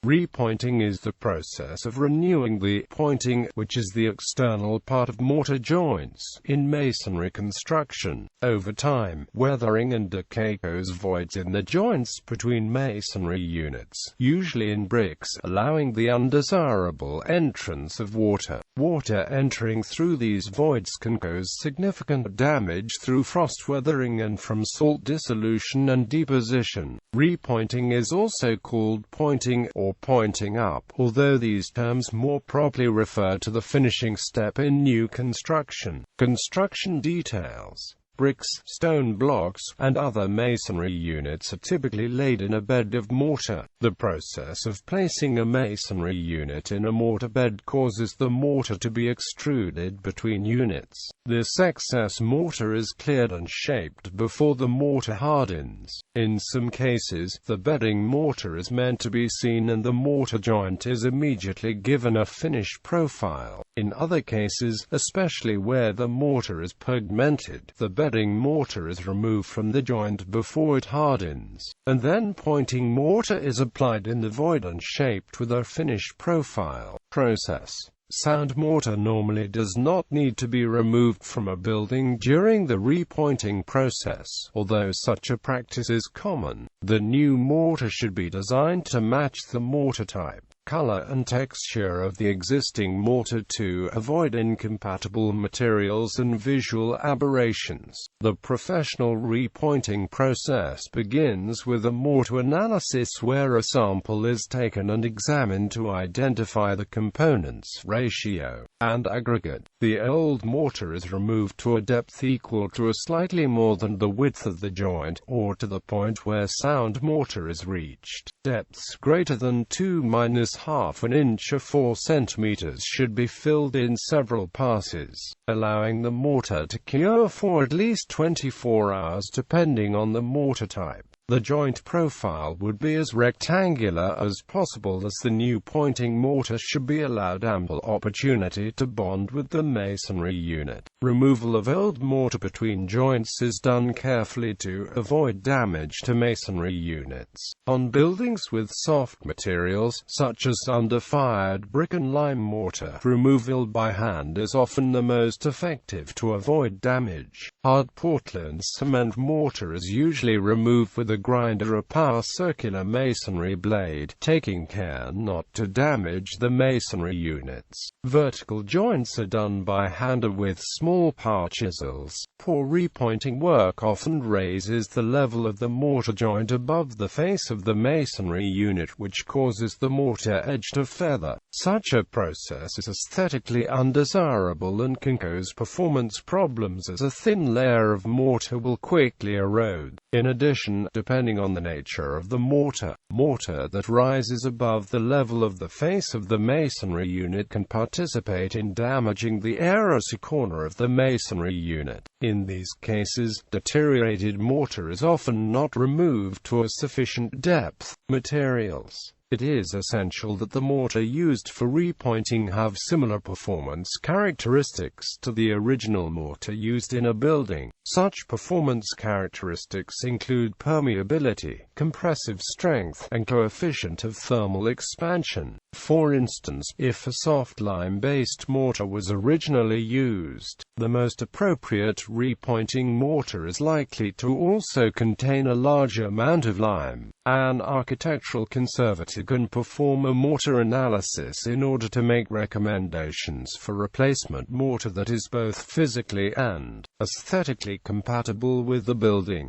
Repointing is the process of renewing the pointing, which is the external part of mortar joints, in masonry construction. Over time, weathering and decay cause voids in the joints between masonry units, usually in bricks, allowing the undesirable entrance of water. Water entering through these voids can cause significant damage through frost weathering and from salt dissolution and deposition. Repointing is also called pointing or pointing up, although these terms more properly refer to the finishing step in new construction. Construction details. Bricks, stone blocks, and other masonry units are typically laid in a bed of mortar. The process of placing a masonry unit in a mortar bed causes the mortar to be extruded between units. This excess mortar is cleared and shaped before the mortar hardens. In some cases, the bedding mortar is meant to be seen and the mortar joint is immediately given a finish profile. In other cases, especially where the mortar is pigmented, the bedding mortar is removed from the joint before it hardens, and then pointing mortar is applied in the void and shaped with a finish profile. Process. Sound mortar normally does not need to be removed from a building during the repointing process, although such a practice is common. The new mortar should be designed to match the mortar type, color and texture of the existing mortar to avoid incompatible materials and visual aberrations. The professional repointing process begins with a mortar analysis where a sample is taken and examined to identify the components, ratio, and aggregate. The old mortar is removed to a depth equal to or slightly more than the width of the joint, or to the point where sound mortar is reached. Depths greater than 2–1/2 inch or 4 centimeters should be filled in several passes, allowing the mortar to cure for at least 24 hours depending on the mortar type. The joint profile would be as rectangular as possible, as the new pointing mortar should be allowed ample opportunity to bond with the masonry unit. Removal of old mortar between joints is done carefully to avoid damage to masonry units. On buildings with soft materials, such as under-fired brick and lime mortar, removal by hand is often the most effective to avoid damage. Hard Portland cement mortar is usually removed with a grinder or power circular masonry blade, taking care not to damage the masonry units. Vertical joints are done by hand or with small power chisels. Poor repointing work often raises the level of the mortar joint above the face of the masonry unit, which causes the mortar edge to feather. Such a process is aesthetically undesirable and can cause performance problems, as a thin layer of mortar will quickly erode. In addition, depending on the nature of the mortar that rises above the level of the face of the masonry unit can participate in damaging the areas corner of the masonry unit. In these cases, deteriorated mortar is often not removed to a sufficient depth. Materials. It is essential that the mortar used for repointing have similar performance characteristics to the original mortar used in a building. Such performance characteristics include permeability, compressive strength, and coefficient of thermal expansion. For instance, if a soft lime-based mortar was originally used, the most appropriate repointing mortar is likely to also contain a larger amount of lime. An architectural conservator can perform a mortar analysis in order to make recommendations for replacement mortar that is both physically and aesthetically compatible with the building.